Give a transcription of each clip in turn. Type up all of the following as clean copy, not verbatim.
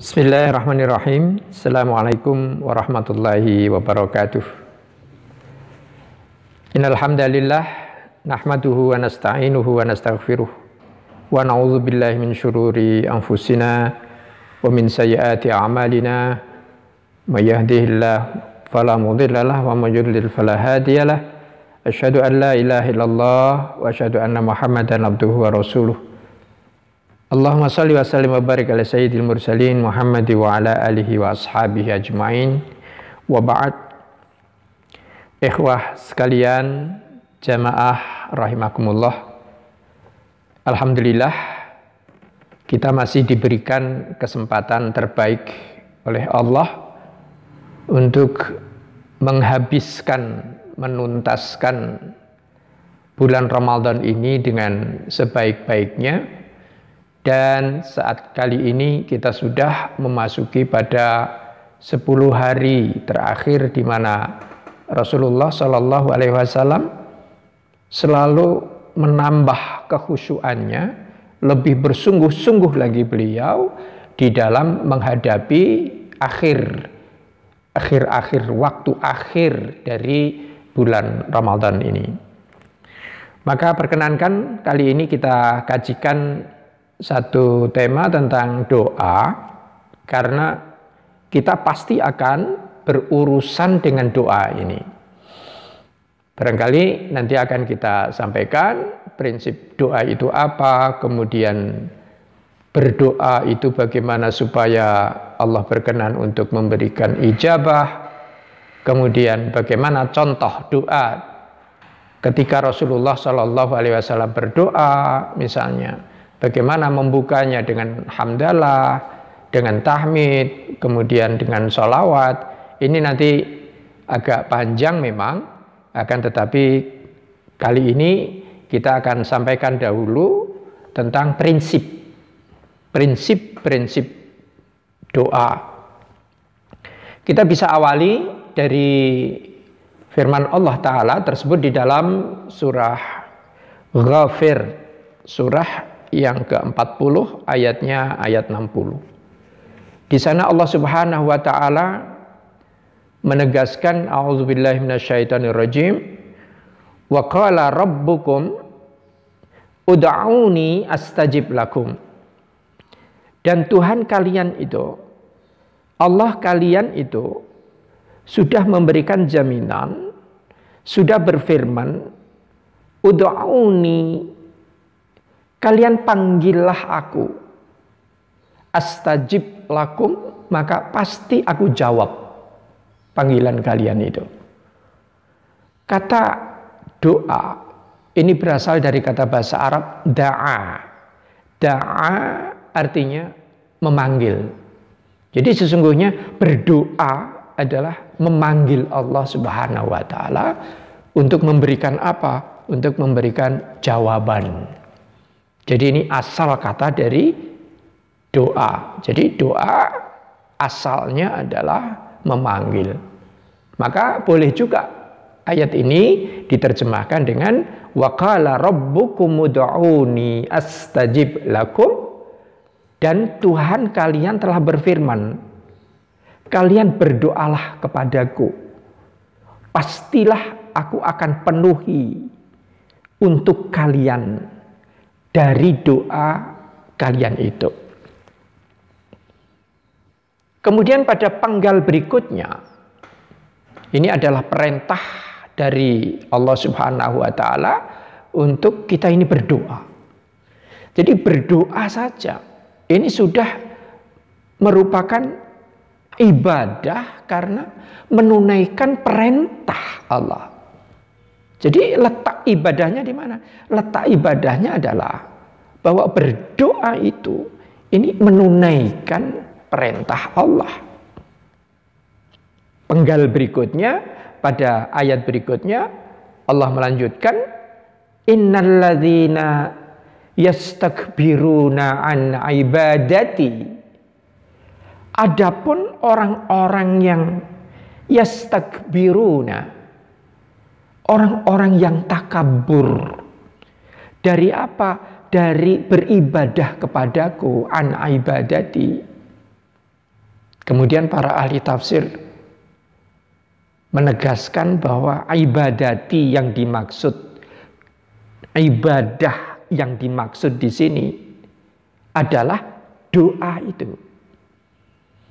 Bismillahirrahmanirrahim. Assalamualaikum warahmatullahi wabarakatuh. Innal hamdalillah nahmaduhu wa nasta'inuhu wa nastaghfiruh wa na'udzu billahi min syururi anfusina wa min sayyiati a'malina. May yahdihillahu fala mudhillalah wa may yudlil fala hadiyalah. Asyhadu an la ilaha illallah wa asyhadu anna Muhammadan abduhu wa rasuluh. Allahumma salli wa sallim wa barik ala sayyidil mursalin Muhammad wa ala alihi wa ashabihi ajma'in wa ba'd. Ikhwah sekalian, jamaah rahimakumullah. Alhamdulillah kita masih diberikan kesempatan terbaik oleh Allah untuk menghabiskan, menuntaskan bulan Ramadan ini dengan sebaik-baiknya. Dan saat kali ini kita sudah memasuki pada 10 hari terakhir di mana Rasulullah Shallallahu Alaihi Wasallam selalu menambah kekhusyuannya, lebih bersungguh-sungguh lagi beliau di dalam menghadapi akhir waktu akhir dari bulan Ramadan ini. Maka perkenankan kali ini kita kajikan satu tema tentang doa, karena kita pasti akan berurusan dengan doa ini. Barangkali nanti akan kita sampaikan prinsip doa itu apa, kemudian berdoa itu bagaimana supaya Allah berkenan untuk memberikan ijabah, kemudian bagaimana contoh doa ketika Rasulullah Shallallahu Alaihi Wasallam berdoa, misalnya bagaimana membukanya dengan hamdalah, dengan tahmid, kemudian dengan sholawat. Ini nanti agak panjang memang, akan tetapi kali ini kita akan sampaikan dahulu tentang prinsip doa. Kita bisa awali dari firman Allah Ta'ala tersebut di dalam surah Ghafir, surah yang ke-40 ayatnya ayat 60. Di sana Allah Subhanahu wa taala menegaskan a'udzubillahi minasyaitonirrajim wa qala rabbukum ud'auni astajib lakum. Dan Tuhan kalian itu, Allah kalian itu sudah memberikan jaminan, sudah berfirman ud'auni, kalian panggillah aku, astajib lakum, maka pasti aku jawab panggilan kalian itu. Kata doa ini berasal dari kata bahasa Arab da'a. Da'a artinya memanggil. Jadi sesungguhnya berdoa adalah memanggil Allah Subhanahu wa taala untuk memberikan apa? Untuk memberikan jawaban. Jadi ini asal kata dari doa. Jadi doa asalnya adalah memanggil. Maka boleh juga ayat ini diterjemahkan dengan wa qala rabbukum ud'uni astajib lakum, dan Tuhan kalian telah berfirman, kalian berdoalah kepadaku, pastilah aku akan penuhi untuk kalian dari doa kalian itu. Kemudian pada penggal berikutnya, ini adalah perintah dari Allah Subhanahu wa taala untuk kita ini berdoa. Jadi berdoa saja ini sudah merupakan ibadah karena menunaikan perintah Allah. Jadi letak ibadahnya di mana? Letak ibadahnya adalah bahwa berdoa itu ini menunaikan perintah Allah. Penggal berikutnya, pada ayat berikutnya Allah melanjutkan, innalladzina yastakbiruna an ibadati. Adapun orang-orang yang yastakbiruna, orang-orang yang takabur dari apa? Dari beribadah kepadaku, an ibadati. Kemudian para ahli tafsir menegaskan bahwa ibadati yang dimaksud, ibadah yang dimaksud di sini adalah doa itu.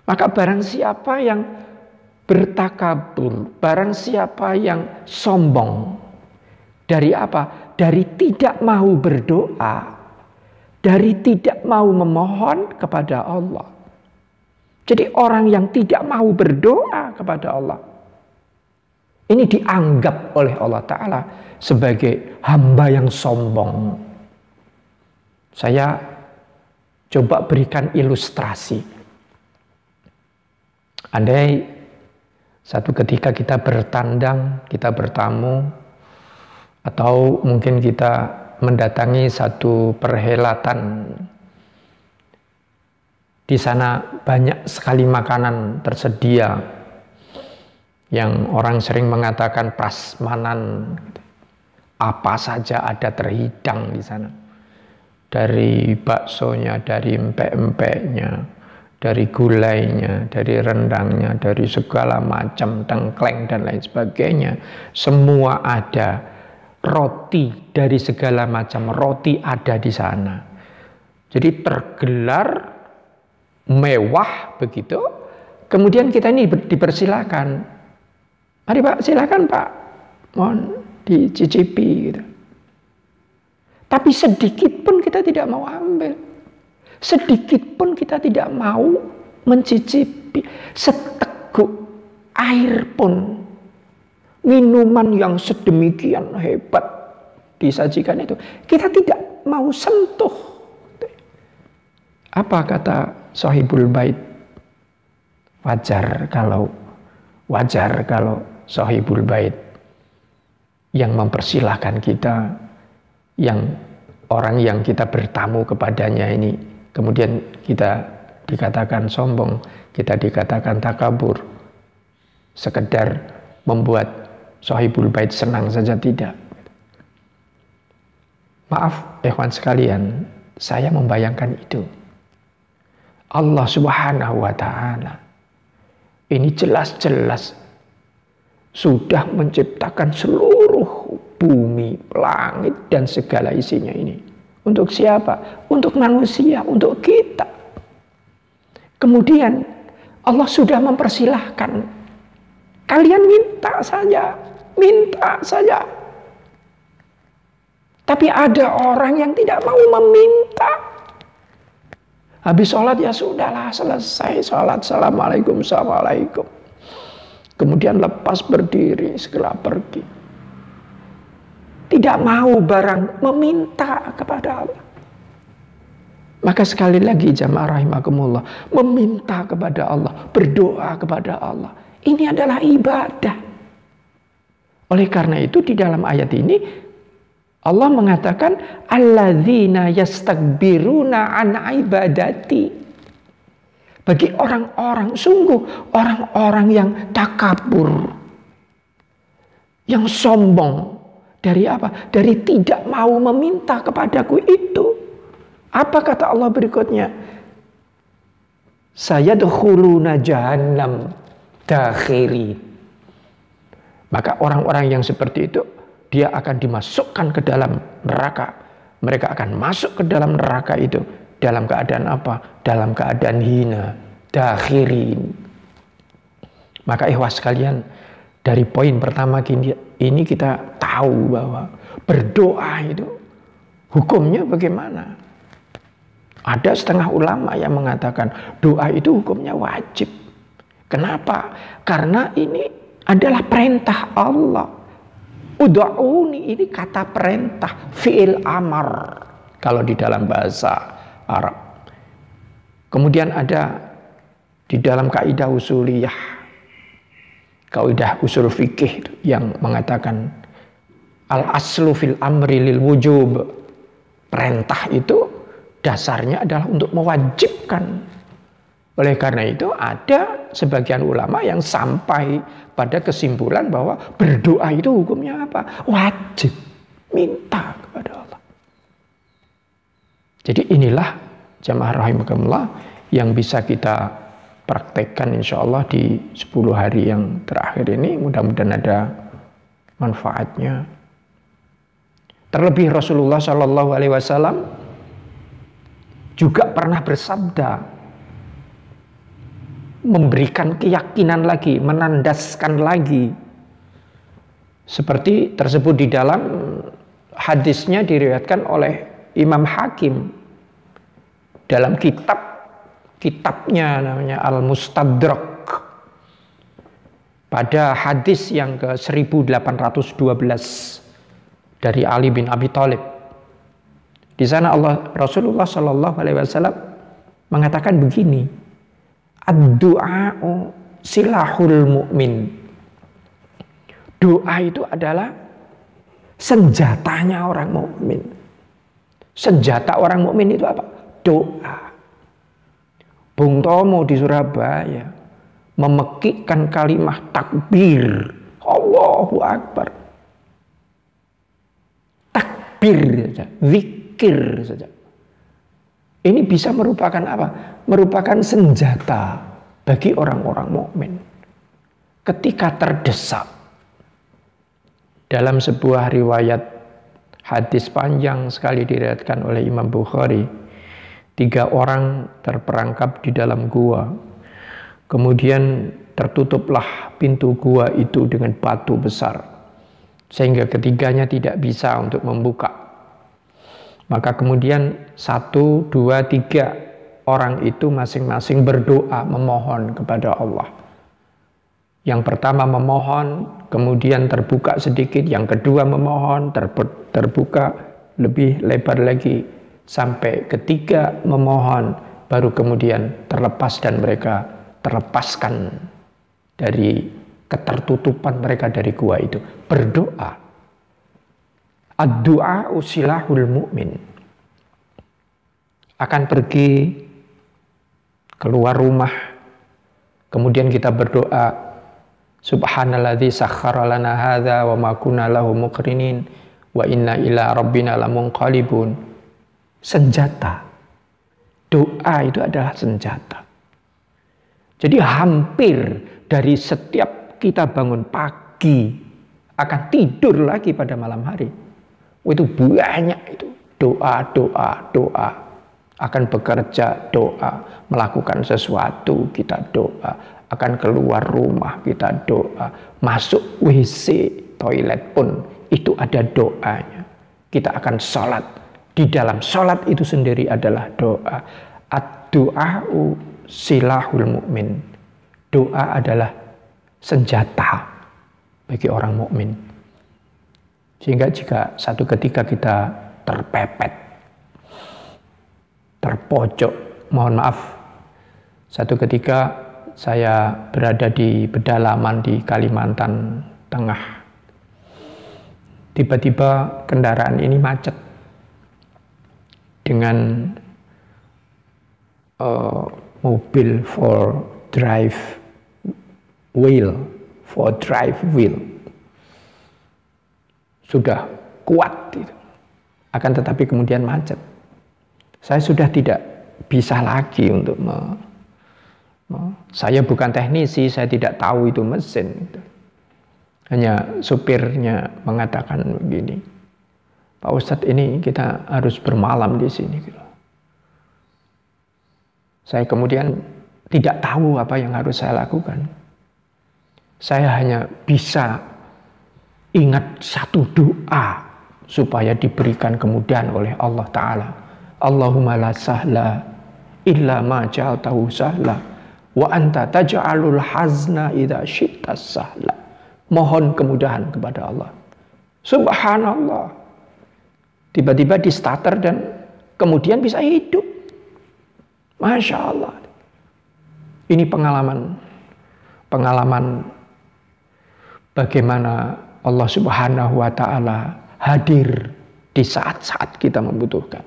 Maka barang siapa yang bertakabur, barang siapa yang sombong, dari apa? Dari tidak mau berdoa, dari tidak mau memohon kepada Allah. Jadi orang yang tidak mau berdoa kepada Allah, ini dianggap oleh Allah Ta'ala sebagai hamba yang sombong. Saya coba berikan ilustrasi. Andai satu ketika kita bertandang, kita bertamu, atau mungkin kita mendatangi satu perhelatan. Di sana banyak sekali makanan tersedia yang orang sering mengatakan prasmanan. Apa saja ada terhidang di sana. Dari baksonya, dari empek-empeknya, dari gulainya, dari rendangnya, dari segala macam tengkleng dan lain sebagainya. Semua ada. Roti dari segala macam roti ada di sana. Jadi tergelar mewah begitu. Kemudian kita ini dipersilakan. Mari Pak, silakan Pak. Mohon dicicipi gitu. Tapi sedikit pun kita tidak mau ambil. Sedikit pun kita tidak mau mencicipi. Seteguk air pun, minuman yang sedemikian hebat disajikan itu, kita tidak mau sentuh. Apa kata Sahibul Bait? Wajar kalau Sahibul Bait yang mempersilahkan kita, yang orang yang kita bertamu kepadanya ini, kemudian kita dikatakan sombong, kita dikatakan takabur, sekedar membuat Sahibul Bait senang saja tidak. Maaf ikhwan sekalian, saya membayangkan itu. Allah Subhanahu wa Ta'ala ini jelas-jelas sudah menciptakan seluruh bumi, langit dan segala isinya ini. Untuk siapa? Untuk manusia, untuk kita. Kemudian Allah sudah mempersilahkan, kalian minta saja. Tapi ada orang yang tidak mau meminta. Habis sholat ya sudahlah, selesai sholat, assalamualaikum, assalamualaikum. Kemudian lepas berdiri, segera pergi. Tidak mau barang meminta kepada Allah. Maka sekali lagi jamaah rahimakumullah, meminta kepada Allah, berdoa kepada Allah, ini adalah ibadah. Oleh karena itu di dalam ayat ini Allah mengatakan alladzina yastakbiruna an ibadati. Bagi orang-orang, sungguh orang-orang yang takabur, yang sombong, dari apa? Dari tidak mau meminta kepadaku itu. Apa kata Allah berikutnya? Sayadkhuluna jahannam dakhiri. Maka orang-orang yang seperti itu, dia akan dimasukkan ke dalam neraka. Mereka akan masuk ke dalam neraka itu. Dalam keadaan apa? Dalam keadaan hina. Dakhirin. Maka ikhwas sekalian, dari poin pertama ini kita tahu bahwa berdoa itu hukumnya bagaimana. Ada setengah ulama yang mengatakan doa itu hukumnya wajib. Kenapa? Karena ini adalah perintah Allah. Ud'uni ini kata perintah, fi'il amar kalau di dalam bahasa Arab. Kemudian ada di dalam kaidah usuliyah, kaidah usul fikih yang mengatakan al aslu fil amri lil wujub. Perintah itu dasarnya adalah untuk mewajibkan. Oleh karena itu ada sebagian ulama yang sampai pada kesimpulan bahwa berdoa itu hukumnya apa? Wajib. Minta kepada Allah. Jadi inilah jamaah rahimakumullah yang bisa kita praktekkan insya Allah di 10 hari yang terakhir ini, mudah-mudahan ada manfaatnya. Terlebih Rasulullah Shallallahu Alaihi Wasallam juga pernah bersabda, memberikan keyakinan lagi, menandaskan lagi, seperti tersebut di dalam hadisnya diriwayatkan oleh Imam Hakim dalam kitabnya namanya Al-Mustadrak, pada hadis yang ke 1812 dari Ali bin Abi Thalib. Di sana Rasulullah Shallallahu Alaihi Wasallam mengatakan begini, ad-du'a'u silahul mu'min. Doa itu adalah senjatanya orang mukmin. Senjata orang mukmin itu apa? Doa. Bung Tomo di Surabaya memekikkan kalimat takbir, Allahu Akbar. Takbir saja, zikir saja. Ini bisa merupakan apa? Merupakan senjata bagi orang-orang mukmin ketika terdesak. Dalam sebuah riwayat hadis panjang sekali diriwayatkan oleh Imam Bukhari, 3 orang terperangkap di dalam gua. Kemudian tertutuplah pintu gua itu dengan batu besar, sehingga ketiganya tidak bisa untuk membuka. Maka kemudian 1, 2, 3 orang itu masing-masing berdoa memohon kepada Allah. Yang pertama memohon, kemudian terbuka sedikit. Yang kedua memohon, terbuka lebih lebar lagi. Sampai ketiga memohon, baru kemudian terlepas dan mereka terlepaskan dari ketertutupan mereka dari gua itu. Berdoa. Ad-du'a silahul mu'min. Akan pergi keluar rumah, kemudian kita berdoa, Subhanalladzi sakhkhara lana hadza wa ma kunna lahu muqrinin wa inna ila rabbina lamunqalibun. Senjata. Doa itu adalah senjata. Jadi hampir dari setiap kita bangun pagi akan tidur lagi pada malam hari, itu banyak itu doa. Akan bekerja doa, melakukan sesuatu kita doa, akan keluar rumah kita doa, masuk WC, toilet pun itu ada doanya. Kita akan sholat, di dalam sholat itu sendiri adalah doa. Ad-du'a'u silahul mu'min. Doa adalah senjata bagi orang mukmin. Sehingga jika satu ketika kita terpepet, terpojok, mohon maaf, satu ketika saya berada di pedalaman di Kalimantan Tengah. Tiba-tiba kendaraan ini macet dengan mobil for drive wheel. Sudah kuat gitu. Akan tetapi kemudian macet. Saya sudah tidak bisa lagi untuk saya bukan teknisi, saya tidak tahu itu mesin. Hanya supirnya mengatakan begini, Pak Ustadz, ini kita harus bermalam di sini. Saya kemudian tidak tahu apa yang harus saya lakukan. Saya hanya bisa ingat satu doa supaya diberikan kemudahan oleh Allah Ta'ala. Allahumma la sahla illa ma ja'altahu sahla wa anta taj'alul hazna idza syi'ta sahla. Mohon kemudahan kepada Allah. Subhanallah. Tiba-tiba di starter dan kemudian bisa hidup. Masya Allah. Ini pengalaman bagaimana Allah Subhanahu wa Ta'ala hadir di saat-saat kita membutuhkan.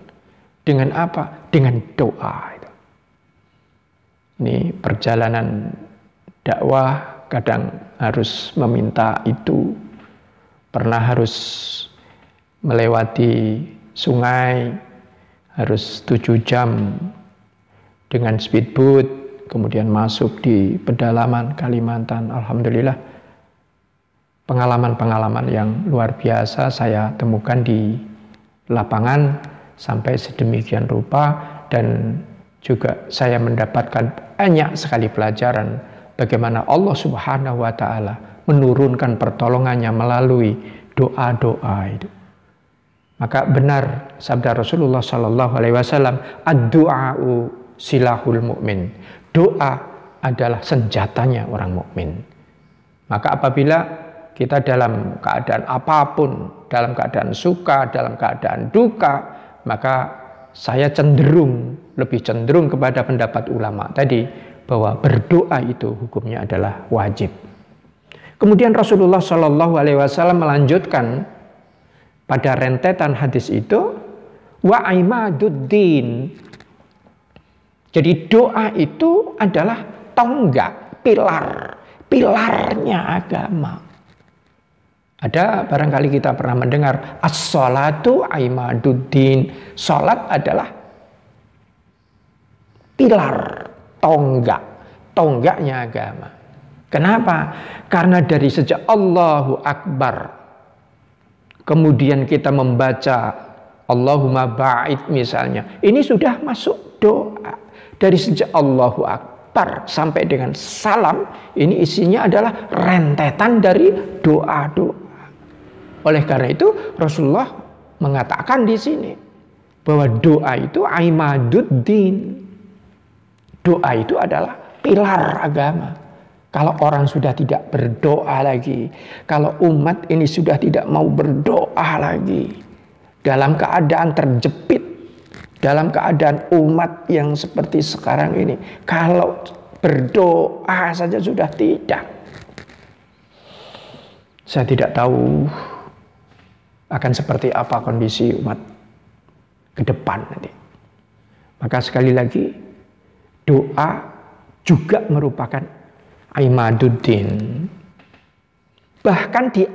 Dengan apa? Dengan doa. Ini perjalanan dakwah, kadang harus meminta itu, pernah harus melewati sungai, harus 7 jam dengan speedboat, kemudian masuk di pedalaman Kalimantan. Alhamdulillah, pengalaman-pengalaman yang luar biasa saya temukan di lapangan sampai sedemikian rupa, dan juga saya mendapatkan banyak sekali pelajaran bagaimana Allah Subhanahu wa taala menurunkan pertolongannya melalui doa-doa itu. Maka benar sabda Rasulullah sallallahu alaihi wasallam, ad-du'a'u silahul mu'min. Doa adalah senjatanya orang mukmin. Maka apabila kita dalam keadaan apapun, dalam keadaan suka, dalam keadaan duka, maka saya lebih cenderung kepada pendapat ulama tadi, bahwa berdoa itu hukumnya adalah wajib. Kemudian Rasulullah Shallallahu Alaihi Wasallam melanjutkan pada rentetan hadis itu, wa imaduddin. Jadi doa itu adalah tonggak, pilarnya agama. Ada barangkali kita pernah mendengar as-sholatu imaduddin. Sholat adalah pilar, tonggaknya agama. Kenapa? Karena dari sejak Allahu Akbar, kemudian kita membaca Allahumma ba'id misalnya, ini sudah masuk doa. Dari sejak Allahu Akbar sampai dengan salam, ini isinya adalah rentetan dari doa-doa. Oleh karena itu Rasulullah mengatakan di sini bahwa doa itu imaduddin. Doa itu adalah pilar agama. Kalau orang sudah tidak berdoa lagi, kalau umat ini sudah tidak mau berdoa lagi, dalam keadaan terjepit, dalam keadaan umat yang seperti sekarang ini, kalau berdoa saja sudah tidak. Saya tidak tahu akan seperti apa kondisi umat ke depan nanti. Maka sekali lagi, doa juga merupakan imaduddin. Bahkan di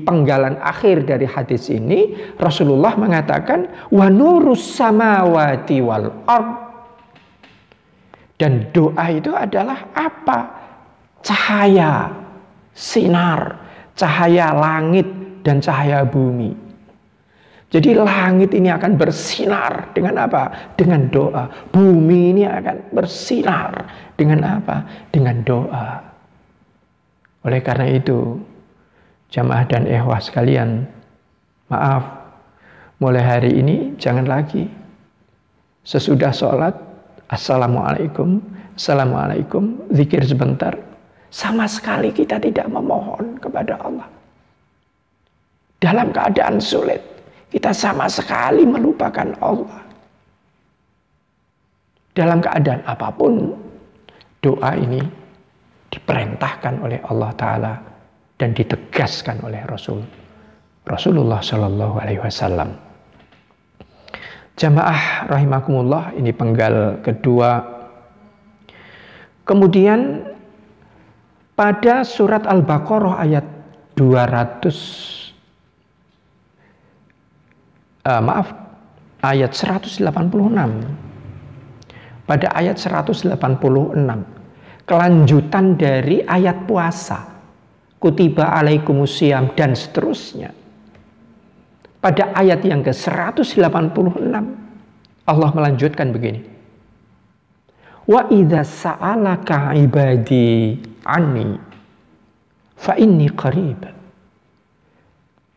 penggalan akhir dari hadis ini, Rasulullah mengatakan wa nurus samawati wal ard. Dan doa itu adalah apa? Cahaya, sinar, cahaya langit dan cahaya bumi. Jadi langit ini akan bersinar dengan apa? Dengan doa. Bumi ini akan bersinar dengan apa? Dengan doa. Oleh karena itu, jamaah dan ikhwah sekalian, maaf, mulai hari ini jangan lagi sesudah sholat, assalamualaikum, zikir sebentar. Sama sekali kita tidak memohon kepada Allah. Dalam keadaan sulit, kita sama sekali melupakan Allah. Dalam keadaan apapun, doa ini diperintahkan oleh Allah Ta'ala dan ditegaskan oleh Rasulullah Shallallahu Alaihi Wasallam. Jamaah rahimakumullah, ini penggal kedua. Kemudian pada surat Al-Baqarah ayat 186. Pada ayat 186, kelanjutan dari ayat puasa, kutiba alaikumusiyam dan seterusnya. Pada ayat yang ke-186, Allah melanjutkan begini. Wa idza sa'alaka ibadi anni fa inni qarib.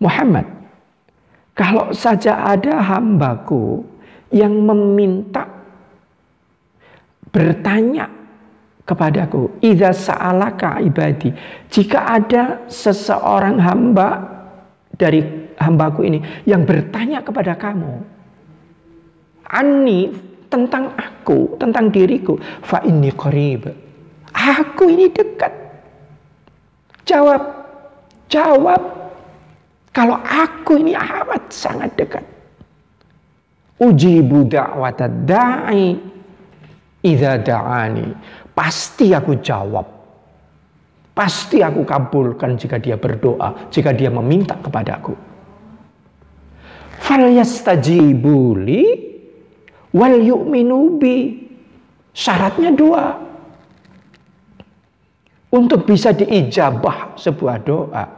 Muhammad, kalau saja ada hambaku yang meminta, bertanya kepadaku, idza sa'alaka ibadi, jika ada seseorang hamba dari hambaku ini yang bertanya kepada kamu, anni, tentang aku, tentang diriku, fa inni qarib, aku ini dekat. Jawab. Kalau aku ini amat sangat dekat. Ujibu da'watad da'i idza da'ani. Pasti aku jawab. Pasti aku kabulkan jika dia berdoa, jika dia meminta kepadaku. Falyastajibuli wal yu'minu bi. Syaratnya dua. Untuk bisa diijabah sebuah doa,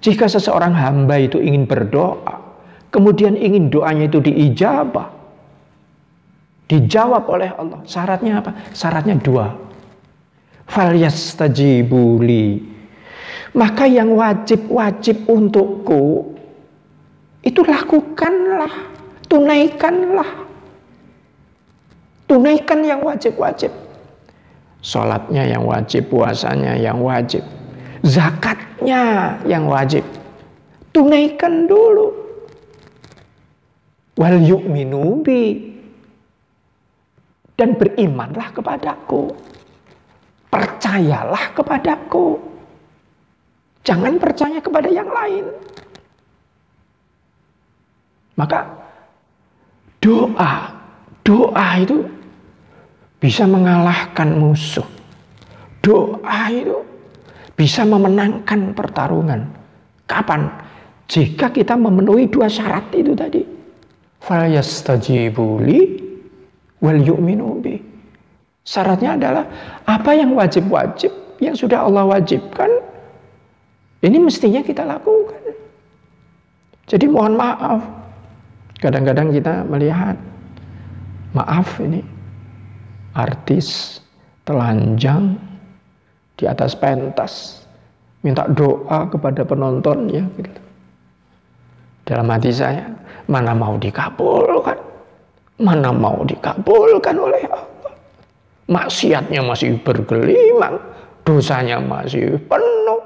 jika seseorang hamba itu ingin berdoa, kemudian ingin doanya itu diijabah, dijawab oleh Allah, syaratnya apa? Syaratnya dua. Falyastajibuli, maka yang wajib untukku itu lakukanlah, tunaikan yang wajib. Sholatnya yang wajib, puasanya yang wajib, zakatnya yang wajib, tunaikan dulu. Wal yu'minu bi, dan berimanlah kepadaku, percayalah kepadaku, jangan percaya kepada yang lain. Maka doa itu bisa mengalahkan musuh. Doa itu bisa memenangkan pertarungan. Kapan? Jika kita memenuhi dua syarat itu tadi. Falyastajibuli wal yu'minu bi. Syaratnya adalah apa yang wajib-wajib, yang sudah Allah wajibkan, ini mestinya kita lakukan. Jadi mohon maaf, kadang-kadang kita melihat, maaf ini, artis telanjang di atas pentas minta doa kepada penontonnya gitu. Dalam hati saya, mana mau dikabulkan oleh Allah. Maksiatnya masih bergelimang, dosanya masih penuh.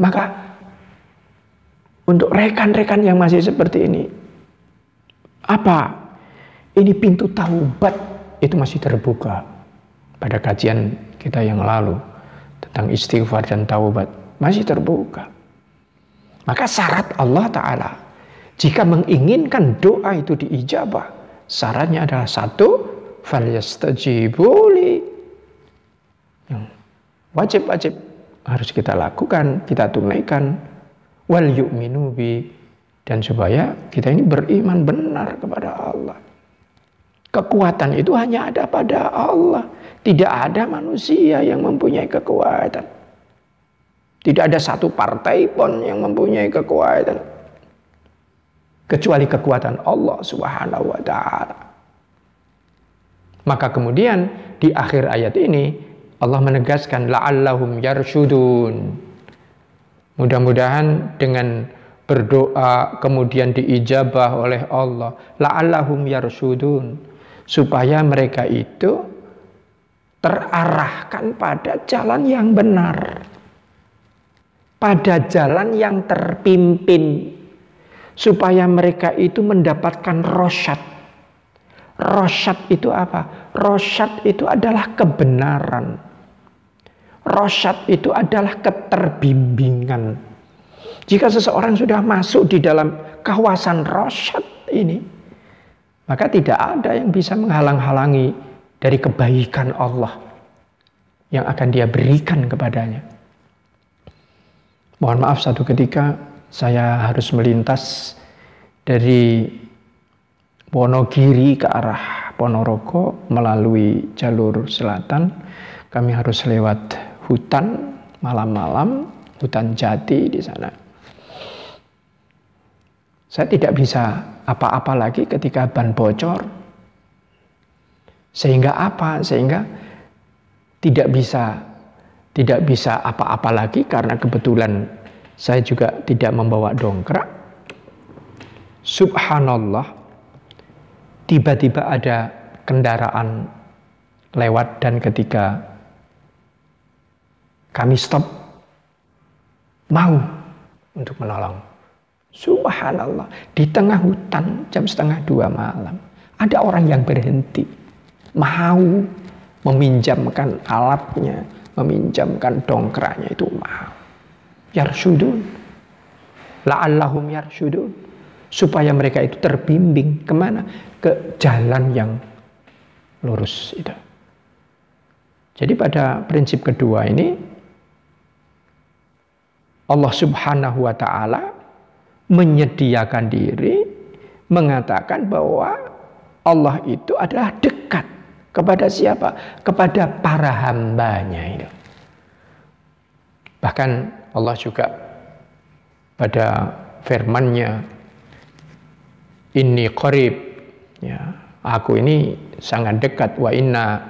Maka untuk rekan-rekan yang masih seperti ini, apa? Ini pintu taubat itu masih terbuka. Pada kajian kita yang lalu tentang istighfar dan taubat masih terbuka. Maka syarat Allah Ta'ala, jika menginginkan doa itu diijabah, syaratnya adalah satu, falyastajibuli. Yang wajib harus kita lakukan, kita tunaikan. Wal yu'minu bi, dan supaya kita ini beriman benar kepada Allah. Kekuatan itu hanya ada pada Allah. Tidak ada manusia yang mempunyai kekuatan. Tidak ada satu partai pun yang mempunyai kekuatan, kecuali kekuatan Allah Subhanahu wa ta'ala. Maka kemudian di akhir ayat ini Allah menegaskan la'allahum yarsyudun. Mudah-mudahan dengan berdoa kemudian diijabah oleh Allah, la'allahum yarsyudun, supaya mereka itu terarahkan pada jalan yang benar, pada jalan yang terpimpin, supaya mereka itu mendapatkan rosyad. Rosyad itu apa? Rosyad itu adalah kebenaran. Rosyad itu adalah keterbimbingan. Jika seseorang sudah masuk di dalam kawasan rosyad ini, maka tidak ada yang bisa menghalang-halangi dari kebaikan Allah yang akan dia berikan kepadanya. Mohon maaf, satu ketika saya harus melintas dari Wonogiri ke arah Ponorogo melalui jalur selatan. Kami harus lewat hutan malam-malam, hutan jati di sana. Saya tidak bisa apa-apa lagi ketika ban bocor. Sehingga apa? Sehingga tidak bisa apa-apa lagi karena kebetulan saya juga tidak membawa dongkrak. Subhanallah, tiba-tiba ada kendaraan lewat dan ketika kami stop mau untuk menolong. Subhanallah, di tengah hutan jam 1:30 malam ada orang yang berhenti, mau meminjamkan alatnya, meminjamkan dongkraknya, itu mau. Yarsyudun, la'allahum yarsyudun, supaya mereka itu terbimbing kemana? Ke jalan yang lurus itu. Jadi pada prinsip kedua ini Allah Subhanahu wa ta'ala menyediakan diri, mengatakan bahwa Allah itu adalah dekat. Kepada siapa? Kepada para hambanya itu. Bahkan Allah juga pada firman-Nya, inni qarib, ya, aku ini sangat dekat, wa inna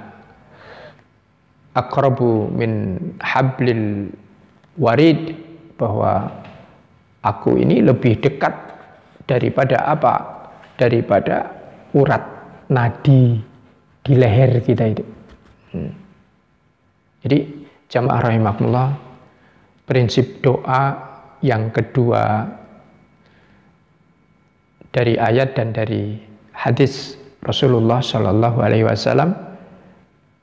aqrabu min hablil warid, bahwa aku ini lebih dekat daripada apa? Daripada urat nadi di leher kita itu. Jadi jamaah rahimakumullah, prinsip doa yang kedua dari ayat dan dari hadis Rasulullah Shallallahu Alaihi Wasallam,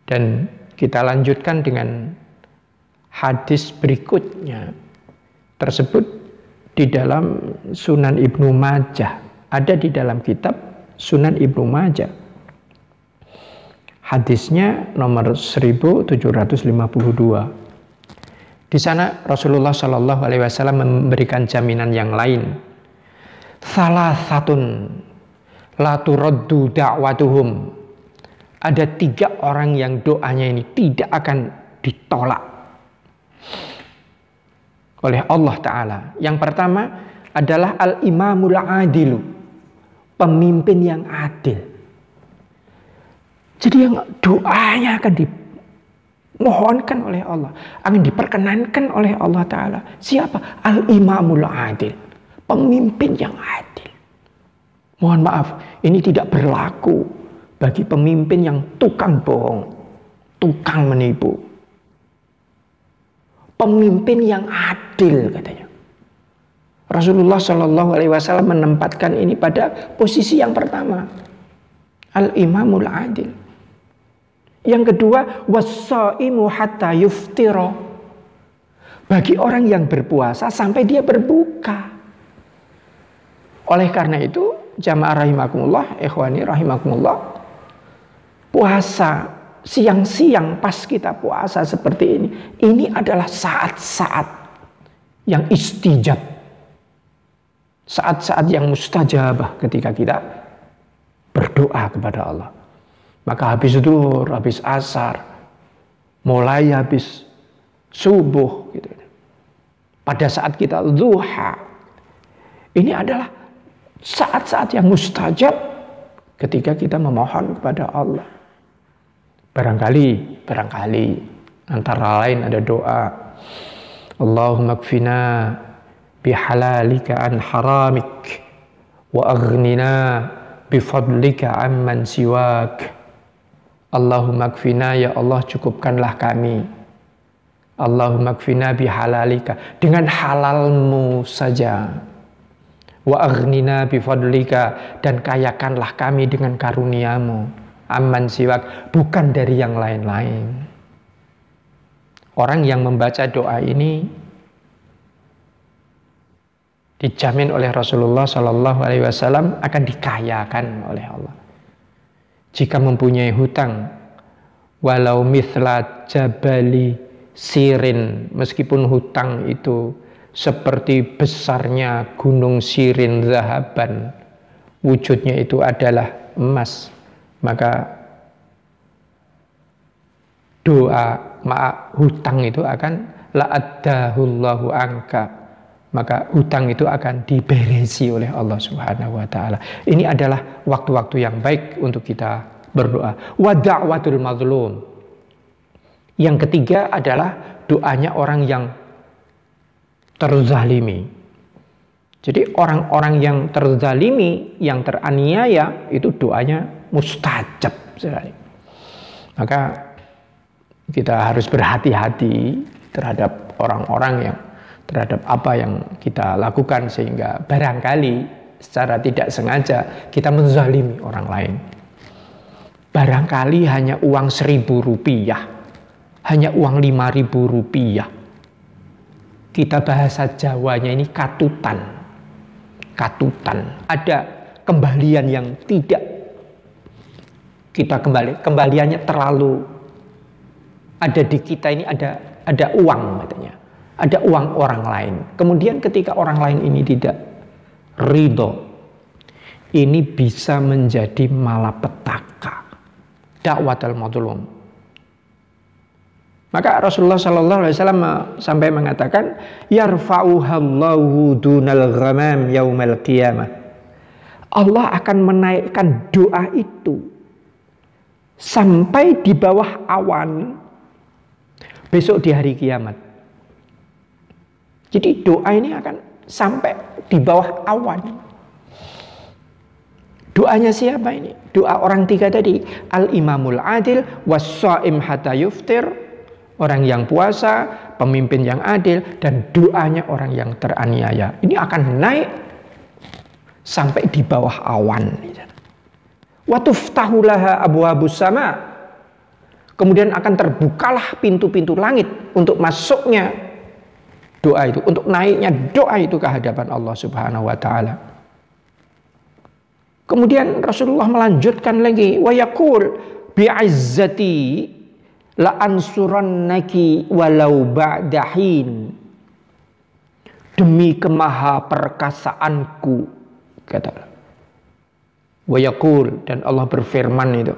dan kita lanjutkan dengan hadis berikutnya tersebut di dalam Sunan Ibnu Majah, ada di dalam kitab Sunan Ibnu Majah. Hadisnya nomor 1752. Di sana Rasulullah Shallallahu Alaihi Wasallam memberikan jaminan yang lain. Salasatun la turaddu da'watuhum. Ada 3 orang yang doanya ini tidak akan ditolak oleh Allah Ta'ala. Yang pertama adalah al-imamul adilu, pemimpin yang adil. Jadi yang doanya akan dimohonkan oleh Allah, akan diperkenankan oleh Allah Ta'ala. Siapa? Al-imamul adil, pemimpin yang adil. Mohon maaf, ini tidak berlaku bagi pemimpin yang tukang bohong, tukang menipu. Pemimpin yang adil, katanya. Rasulullah Shallallahu Alaihi Wasallam menempatkan ini pada posisi yang pertama, al-imamul adil. Yang kedua, was-shaimu hatta yuftira, bagi orang yang berpuasa sampai dia berbuka. Oleh karena itu, jamaah rahimakumullah, ikhwani rahimakumullah, puasa siang-siang pas kita puasa seperti ini adalah saat-saat yang istijab, saat-saat yang mustajabah ketika kita berdoa kepada Allah. Maka habis zuhur, habis asar, mulai habis subuh gitu. Pada saat kita duha, ini adalah saat-saat yang mustajab ketika kita memohon kepada Allah. Barangkali antara lain ada doa, Allahumma kfina bihalalika an haramik wa aghnina bifadlika amman siwak. Allahumma kfina, ya Allah cukupkanlah kami. Allahumma kfina bihalalika, dengan halalmu saja. Wa aghnina bifadlika, dan kayakanlah kami dengan karuniamu. Amman siwak, bukan dari yang lain-lain. Orang yang membaca doa ini dijamin oleh Rasulullah Shallallahu Alaihi Wasallam akan dikayakan oleh Allah. Jika mempunyai hutang, walau mithla jabali sirin, meskipun hutang itu seperti besarnya gunung Sirin zahaban, wujudnya itu adalah emas, maka doa hutang itu akan la'addahullahu anka, maka hutang itu akan diberesi oleh Allah Subhanahu wa taala. Ini adalah waktu-waktu yang baik untuk kita berdoa. Wa da'watul mazlum. Yang ketiga adalah doanya orang yang terzalimi. Jadi orang-orang yang terzalimi, yang teraniaya, itu doanya mustajab sekali. Maka kita harus berhati-hati terhadap orang-orang yang, terhadap apa yang kita lakukan, sehingga barangkali secara tidak sengaja kita menzalimi orang lain. Barangkali hanya uang 1.000 rupiah, hanya uang 5.000 rupiah. Kita bahasa Jawanya ini katutan. Ada kembalian yang tidak kita kembaliannya terlalu, ada di kita ini ada uang katanya. Ada uang orang lain. Kemudian ketika orang lain ini tidak ridho, ini bisa menjadi malapetaka. Dakwatul mazlum. Maka Rasulullah Sallallahu Alaihi Wasallam sampai mengatakan, yarfa'uhallahu dunal ghamam yaumal qiyamah. Allah akan menaikkan doa itu sampai di bawah awan besok di hari kiamat. Jadi doa ini akan sampai di bawah awan. Doanya siapa ini? Doa orang tiga tadi. Al-imamul adil was-shaim hatta yuftir. Orang yang puasa, pemimpin yang adil, dan doanya orang yang teraniaya. Ini akan naik sampai di bawah awan. Wa tuftahu laha abwabus sama. Kemudian akan terbukalah pintu-pintu langit untuk masuknya doa itu, untuk naiknya doa itu ke hadapan Allah Subhanahu wa taala. Kemudian Rasulullah melanjutkan lagi, wa yaqul bi'izzati la ansurannaki walau ba'dahin. Demi kemaha perkasaanku, kata Allah. Wa yaqul, dan Allah berfirman itu,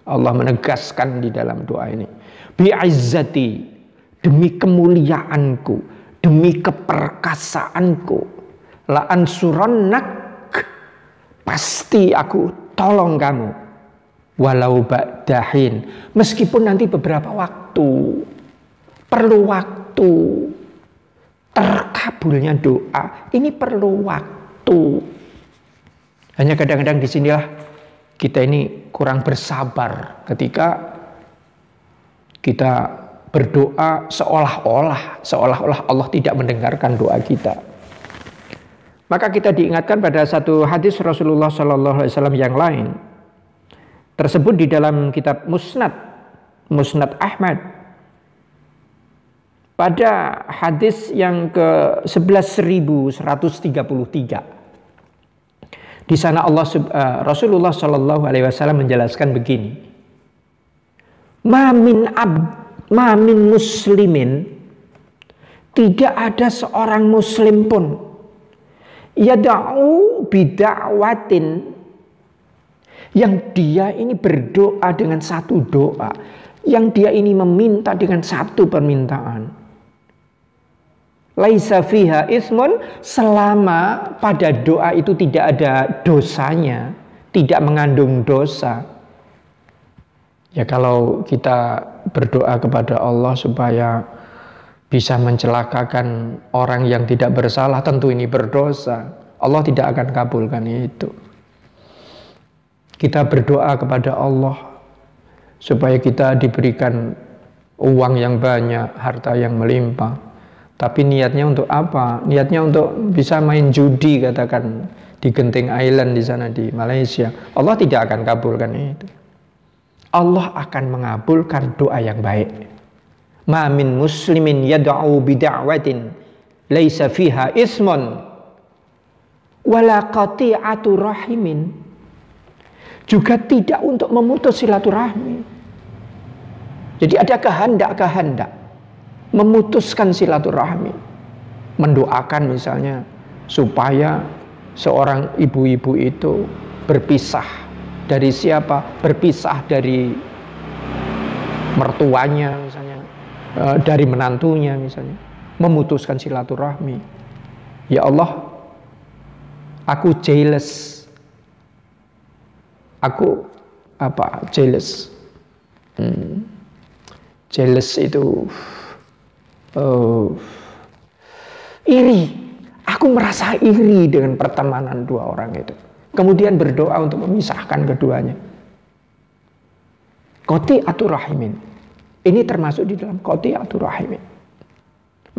Allah menegaskan di dalam doa ini, bi'izzati, demi kemuliaanku, demi keperkasaanku, la ansurannak, pasti aku tolong kamu, walau ba'dahin, meskipun nanti beberapa waktu, perlu waktu, terkabulnya doa ini perlu waktu. Hanya kadang-kadang disinilah kita ini kurang bersabar ketika kita berdoa seolah-olah Allah tidak mendengarkan doa kita. Maka kita diingatkan pada satu hadis Rasulullah Sallallahu Alaihi Wasallam yang lain, tersebut di dalam kitab Musnad Ahmad, pada hadis yang ke 11.133. Di sana Rasulullah Sallallahu Alaihi Wasallam menjelaskan begini, ma min muslimin, tidak ada seorang muslim pun yada'u bida'watin, yang dia ini berdoa dengan satu doa, yang dia ini meminta dengan satu permintaan, laisa fiha ismun, selama pada doa itu tidak ada dosanya, tidak mengandung dosa. Ya, kalau kita berdoa kepada Allah supaya bisa mencelakakan orang yang tidak bersalah, tentu ini berdosa. Allah tidak akan kabulkan itu. Kita berdoa kepada Allah supaya kita diberikan uang yang banyak, harta yang melimpah. Tapi niatnya untuk apa? Niatnya untuk bisa main judi, katakan di Genting Island di sana di Malaysia. Allah tidak akan kabulkan itu. Allah akan mengabulkan doa yang baik. Ma min muslimin yad'u bida'watin laisa fiha ismun wala qati'atu rahimin. Juga tidak untuk memutus silaturahmi. Jadi ada kehendak memutuskan silaturahmi, mendoakan misalnya supaya seorang ibu-ibu itu berpisah dari siapa? Berpisah dari mertuanya misalnya, dari menantunya misalnya, memutuskan silaturahmi. Ya Allah, aku jealous. Aku jealous. Jealous itu iri. Aku merasa iri dengan pertemanan dua orang itu. Kemudian berdoa untuk memisahkan keduanya. Qati'atur rahimin. Ini termasuk di dalam qati'atur rahimin.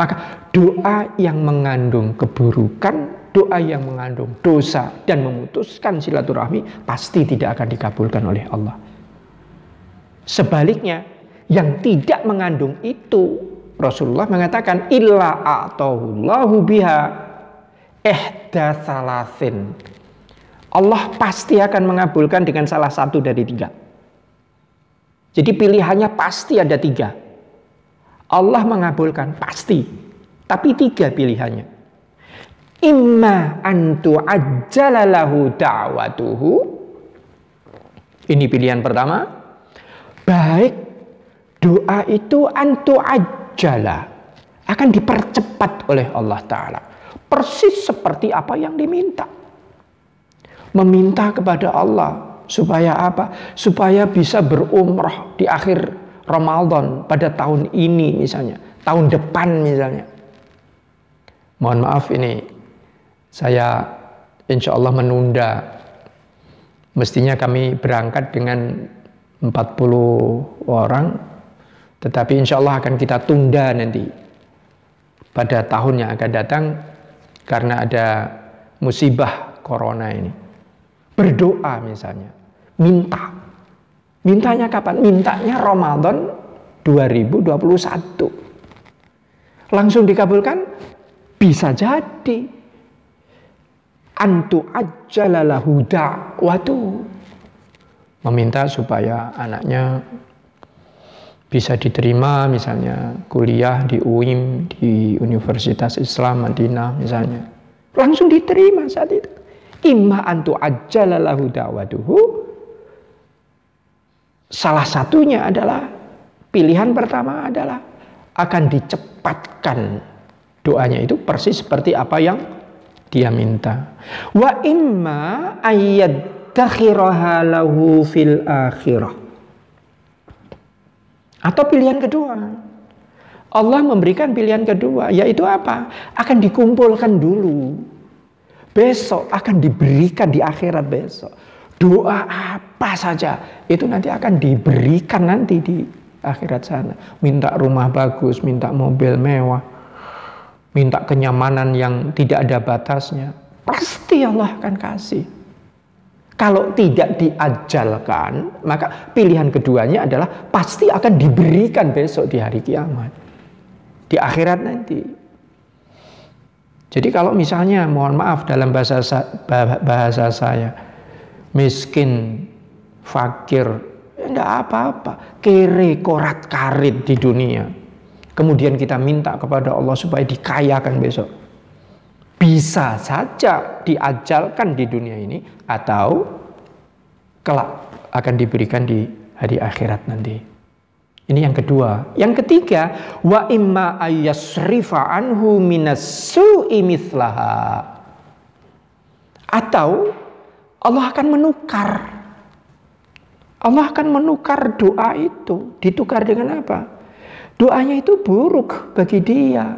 Maka doa yang mengandung keburukan, doa yang mengandung dosa dan memutuskan silaturahmi pasti tidak akan dikabulkan oleh Allah. Sebaliknya, yang tidak mengandung itu, Rasulullah mengatakan illa a'tahullahu biha ihda salasin. Allah pasti akan mengabulkan dengan salah satu dari tiga. Jadi pilihannya pasti ada tiga. Allah mengabulkan pasti, tapi tiga pilihannya. Imma an tu'ajjala lahu da'watuhu. Ini pilihan pertama. Baik doa itu an tu'ajjala, akan dipercepat oleh Allah Ta'ala. Persis seperti apa yang diminta. Meminta kepada Allah supaya apa? Supaya bisa berumrah di akhir Ramadan pada tahun ini misalnya, tahun depan misalnya. Mohon maaf ini saya insya Allah menunda. Mestinya kami berangkat dengan 40 orang, tetapi insya Allah akan kita tunda nanti pada tahun yang akan datang karena ada musibah corona ini. Berdoa misalnya, mintanya kapan? Mintanya Ramadan 2021. Langsung dikabulkan? Bisa jadi. Antu ajjalalahu da'watu. Meminta supaya anaknya bisa diterima misalnya kuliah di UIM, di Universitas Islam Madinah misalnya. Langsung diterima saat itu. Imma antu ajjalalahu da'watuhu. Salah satunya adalah, pilihan pertama adalah akan dicepatkan doanya itu persis seperti apa yang dia minta. Wa imma ayyaddakhiraha lahu fil akhirah. Atau pilihan kedua, Allah memberikan pilihan kedua, yaitu apa? Akan dikumpulkan dulu. Besok akan diberikan di akhirat besok. Doa apa saja itu nanti akan diberikan nanti di akhirat sana. Minta rumah bagus, minta mobil mewah, minta kenyamanan yang tidak ada batasnya, pasti Allah akan kasih. Kalau tidak diajalkan, maka pilihan keduanya adalah pasti akan diberikan besok di hari kiamat, di akhirat nanti. Jadi kalau misalnya, mohon maaf dalam bahasa saya, miskin, fakir, enggak apa-apa, kere korat karit di dunia, kemudian kita minta kepada Allah supaya dikayakan besok, bisa saja diajalkan di dunia ini atau kelak akan diberikan di hari akhirat nanti. Ini yang kedua. Yang ketiga, wa imma ayyasrifa anhu minassu'i mithlaha. Atau Allah akan menukar. Allah akan menukar doa itu. Ditukar dengan apa? Doanya itu buruk bagi dia.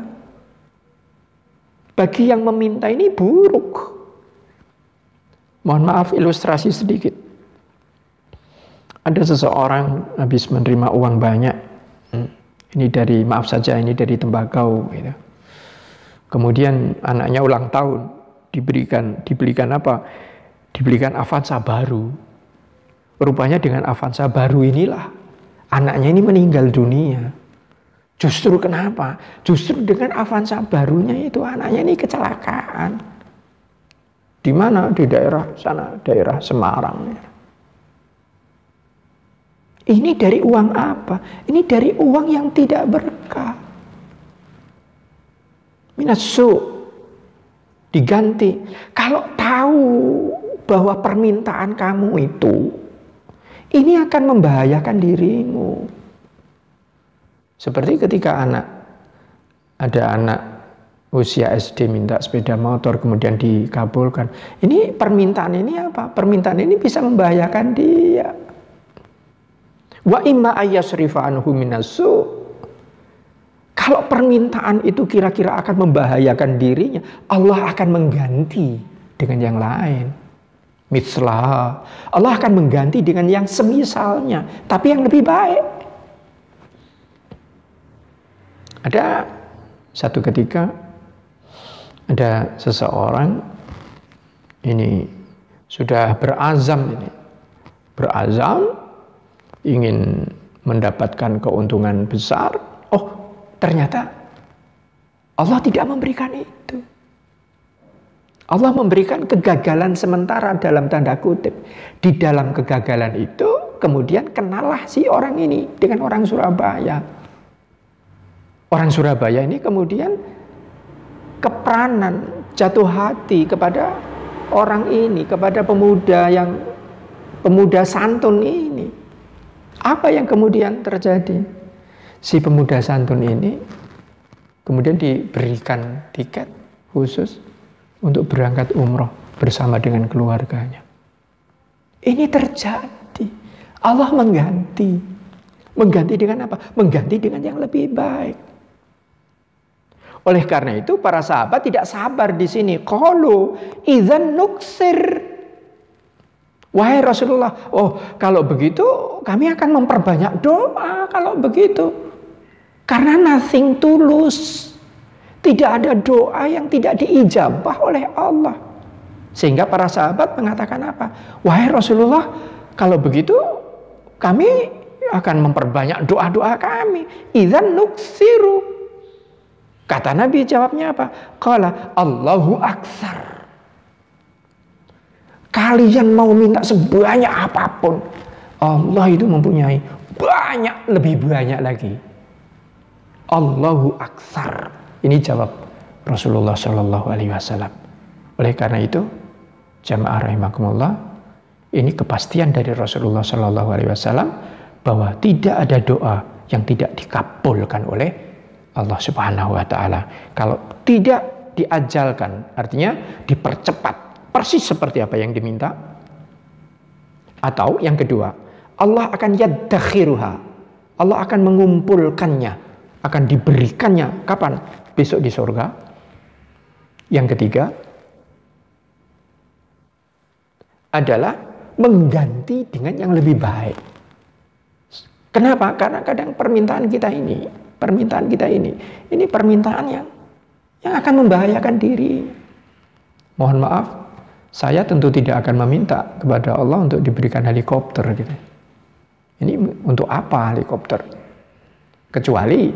Bagi yang meminta ini buruk. Mohon maaf ilustrasi sedikit. Ada seseorang habis menerima uang banyak. Ini dari, maaf saja, ini dari tembakau. Gitu. Kemudian anaknya ulang tahun, dibelikan apa? Dibelikan Avanza baru. Rupanya dengan Avanza baru inilah anaknya ini meninggal dunia. Justru kenapa? Justru dengan Avanza barunya itu anaknya ini kecelakaan. Di mana? Di daerah sana, daerah Semarang. Ini dari uang apa? Ini dari uang yang tidak berkah. Minassu, diganti. Kalau tahu bahwa permintaan kamu itu, ini akan membahayakan dirimu. Seperti ketika ada anak usia SD minta sepeda motor kemudian dikabulkan. Ini permintaan ini apa? Permintaan ini bisa membahayakan dia. Wa imma ayyasrifa anhu minassu. Kalau permintaan itu kira-kira akan membahayakan dirinya, Allah akan mengganti dengan yang lain. Mitslah. Allah akan mengganti dengan yang semisalnya, tapi yang lebih baik. Ada satu ketika ada seseorang ini sudah berazam ingin mendapatkan keuntungan besar. Oh, ternyata Allah tidak memberikan itu. Allah memberikan kegagalan sementara dalam tanda kutip. Di dalam kegagalan itu kemudian kenalah si orang ini dengan orang Surabaya. Orang Surabaya ini kemudian keperanan jatuh hati kepada orang ini, kepada pemuda santun ini. Apa yang kemudian terjadi? Si pemuda santun ini kemudian diberikan tiket khusus untuk berangkat umroh bersama dengan keluarganya. Ini terjadi. Allah mengganti. Mengganti dengan apa? Mengganti dengan yang lebih baik. Oleh karena itu para sahabat tidak sabar di sini. Qalu idzan nuksir. Wahai Rasulullah, kalau begitu kami akan memperbanyak doa kalau begitu. Karena nothing tulus. Tidak ada doa yang tidak diijabah oleh Allah. Sehingga para sahabat mengatakan apa? Wahai Rasulullah, kalau begitu kami akan memperbanyak doa-doa kami. Idzan nuksiru. Kata Nabi jawabnya apa? Qala Allahu aktsar. Kalian mau minta sebanyak apapun, Allah itu mempunyai banyak, lebih banyak lagi. Allahu aktsar. Ini jawab Rasulullah Shallallahu Alaihi Wasallam. Oleh karena itu, jamaah rahimakumullah, ini kepastian dari Rasulullah Shallallahu Alaihi Wasallam bahwa tidak ada doa yang tidak dikabulkan oleh Allah Subhanahu Wa Taala. Kalau tidak diajalkan, artinya dipercepat, persis seperti apa yang diminta. Atau yang kedua, Allah akan yaddakhiruha. Allah akan mengumpulkannya, akan diberikannya. Kapan? Besok di surga. Yang ketiga adalah mengganti dengan yang lebih baik. Kenapa? Karena kadang permintaan kita ini permintaan yang akan membahayakan diri. Mohon maaf, saya tentu tidak akan meminta kepada Allah untuk diberikan helikopter gitu. Ini untuk apa helikopter? Kecuali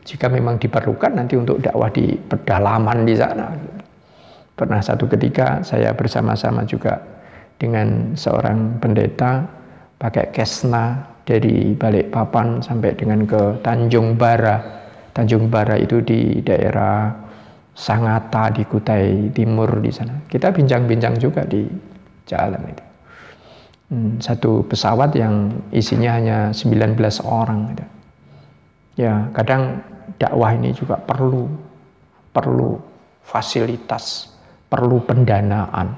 jika memang diperlukan nanti untuk dakwah di pedalaman di sana. Pernah satu ketika saya bersama-sama juga dengan seorang pendeta pakai Cessna dari Balikpapan sampai dengan ke Tanjung Bara. Tanjung Bara itu di daerah Sangatta di Kutai Timur di sana. Kita bincang-bincang juga di jalan itu. Satu pesawat yang isinya hanya 19 orang gitu. Ya, kadang dakwah ini juga perlu fasilitas, perlu pendanaan.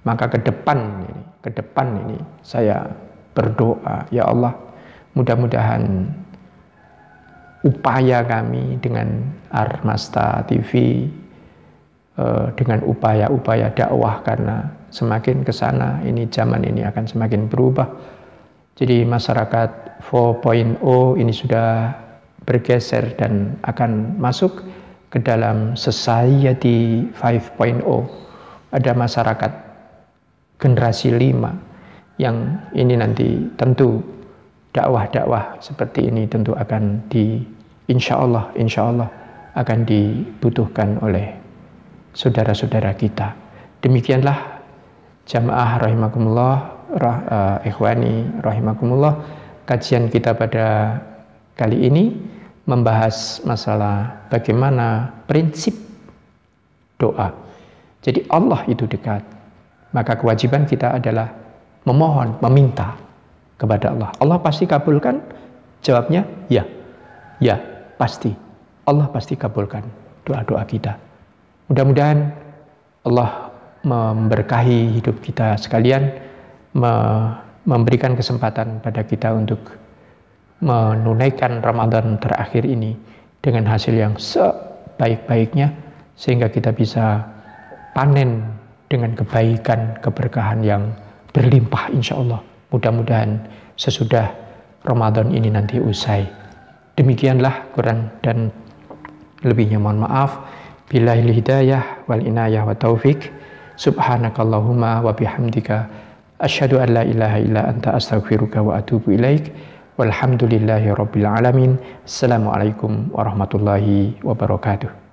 Maka ke depan ini saya berdoa, ya Allah, mudah-mudahan upaya kami dengan Armasta TV, dengan upaya-upaya dakwah, karena semakin ke sana ini zaman ini akan semakin berubah. Jadi masyarakat 4.0 ini sudah bergeser dan akan masuk ke dalam society 5.0. Ada masyarakat generasi 5 yang ini nanti tentu dakwah-dakwah seperti ini tentu akan insya Allah akan dibutuhkan oleh saudara-saudara kita. Demikianlah jamaah rahimakumullah, ikhwani rahimakumullah, kajian kita pada kali ini membahas masalah bagaimana prinsip doa. Jadi Allah itu dekat, maka kewajiban kita adalah memohon, meminta kepada Allah. Allah pasti kabulkan? Jawabnya ya. Ya, pasti. Allah pasti kabulkan doa-doa kita. Mudah-mudahan Allah memberkahi hidup kita sekalian, memberikan kesempatan pada kita untuk menunaikan Ramadan terakhir ini dengan hasil yang sebaik-baiknya, sehingga kita bisa panen dengan kebaikan, keberkahan yang berlimpah insya Allah. Mudah-mudahan sesudah Ramadan ini nanti usai. Demikianlah kurang dan lebihnya mohon maaf. Billahil hidayah wal inayah wa taufik. Subhanakallahumma wa bihamdika asyhadu an la ilaha illa anta astaghfiruka wa atubu ilaik. Walhamdulillahi rabbil alamin. Assalamualaikum warahmatullahi wabarakatuh.